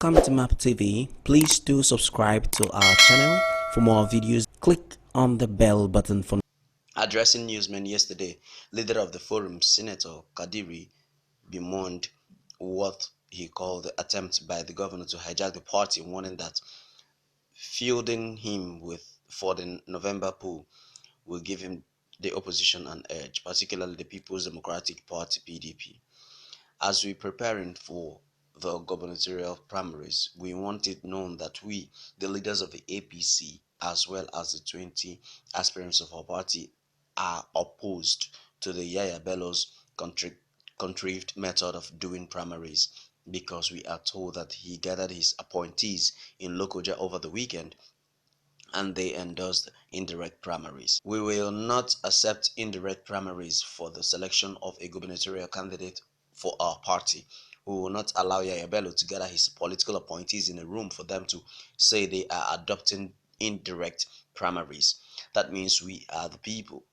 Welcome to Mobtv. Please do subscribe to our channel for more videos. Click on the bell button for. Addressing newsmen yesterday, leader of the forum, Senator Kadiri, bemoaned what he called the attempt by the governor to hijack the party, warning that fielding him for the November poll will give him the opposition an edge, particularly the People's Democratic Party (PDP). As we're preparing for the gubernatorial primaries, we want it known that we, the leaders of the APC, as well as the 20 aspirants of our party, are opposed to the Yaya Bello's contrived method of doing primaries, because we are told that he gathered his appointees in Lokoja over the weekend and they endorsed indirect primaries. We will not accept indirect primaries for the selection of a gubernatorial candidate for our party. We will not allow Yaya Bello to gather his political appointees in a room for them to say they are adopting indirect primaries. That means we are the people.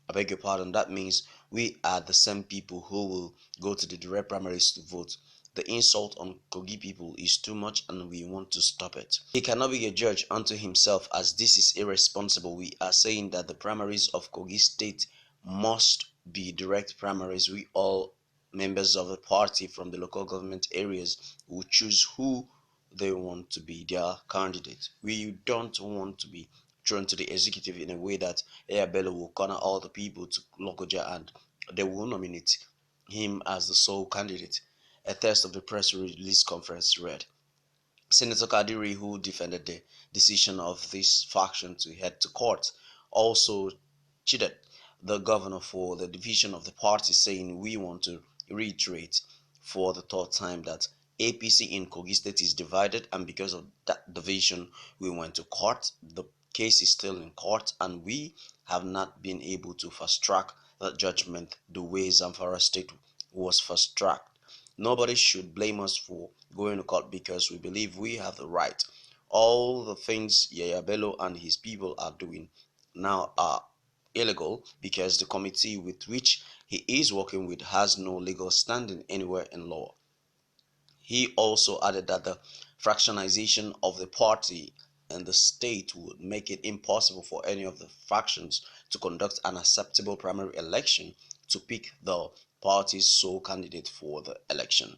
I beg your pardon, that means we are the same people who will go to the direct primaries to vote. The insult on Kogi people is too much and we want to stop it. He cannot be a judge unto himself, as this is irresponsible. We are saying that the primaries of Kogi state must be direct primaries. We all members of the party from the local government areas will choose who they want to be their candidate. We don't want to be thrown to the executive in a way that Bello will corner all the people to Lokoja and they will nominate him as the sole candidate. A text of the press release conference read. Senator Kadiri, who defended the decision of this faction to head to court, also chided the governor for the division of the party, saying, "We want to reiterate for the third time that APC in Kogi State is divided, and because of that division, we went to court. The case is still in court, and we have not been able to fast track the judgment the way Zamfara State was fast tracked. Nobody should blame us for going to court because we believe we have the right. All the things Yaya Bello and his people are doing now are illegal because the committee with which he is working with has no legal standing anywhere in law." He also added that the fractionalization of the party and the state would make it impossible for any of the factions to conduct an acceptable primary election to pick the party's sole candidate for the election.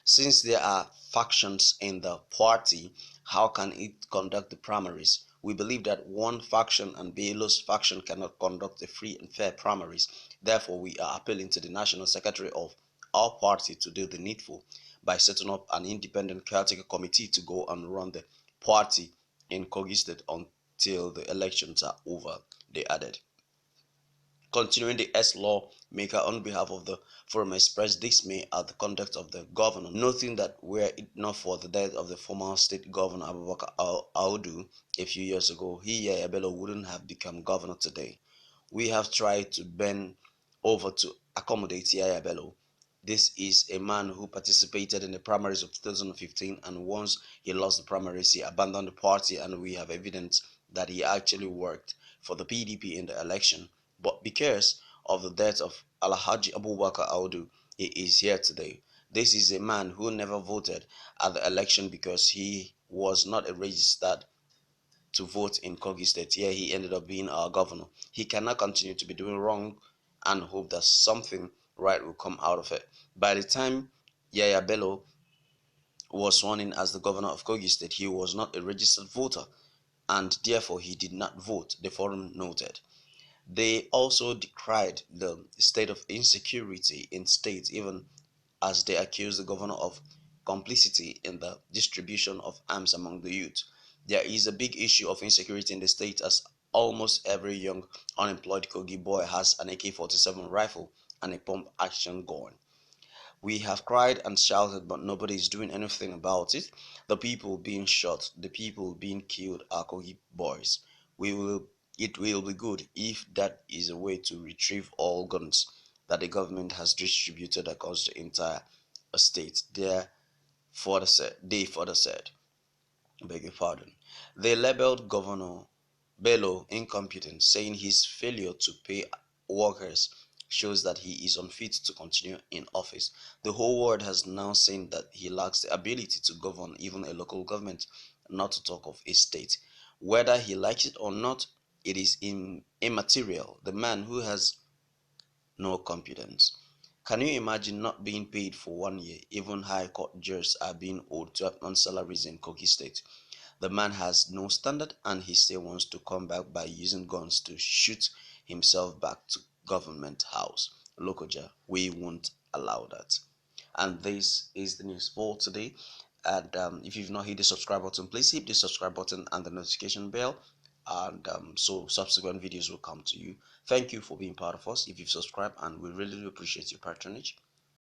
Since there are factions in the party, how can it conduct the primaries? We believe that one faction and Bello's faction cannot conduct a free and fair primaries. Therefore, we are appealing to the national secretary of our party to do the needful by setting up an independent caretaker committee to go and run the party in Kogi State until the elections are over, they added. Continuing, the ex-lawmaker on behalf of the forum expressed dismay at the conduct of the governor, noting that were it not for the death of the former state governor Abubakar Audu a few years ago, Yaya Bello wouldn't have become governor today. We have tried to bend over to accommodate Yaya Bello. This is a man who participated in the primaries of 2015, and once he lost the primaries, he abandoned the party, and we have evidence that he actually worked for the PDP in the election. But because of the death of Alhaji Abubakar Audu, he is here today. This is a man who never voted at the election because he was not registered to vote in Kogi State. Here he ended up being our governor. He cannot continue to be doing wrong and hope that something right will come out of it. By the time Yaya Bello was sworn in as the governor of Kogi State, he was not a registered voter and therefore he did not vote, the forum noted. They also decried the state of insecurity in state, even as they accused the governor of complicity in the distribution of arms among the youth. There is a big issue of insecurity in the state, as almost every young unemployed Kogi boy has an AK-47 rifle and a pump action gun. We have cried and shouted, but nobody is doing anything about it. The people being shot, the people being killed are Kogi boys. It will be good if that is a way to retrieve all guns that the government has distributed across the entire state. They further said, beg your pardon. They labeled Governor Bello incompetent, saying his failure to pay workers shows that he is unfit to continue in office. The whole world has now seen that he lacks the ability to govern even a local government, not to talk of a state. Whether he likes it or not, it is immaterial. The man who has no competence. Can you imagine not being paid for 1 year? Even high court judges are being owed 12 months salaries in Kogi State. The man has no standard and he still wants to come back by using guns to shoot himself back to government house. Lokoja, we won't allow that. And this is the news for today. And if you've not hit the subscribe button, please hit the subscribe button and the notification bell, and so subsequent videos will come to you. Thank you for being part of us. If you've subscribed, and we really do appreciate your patronage.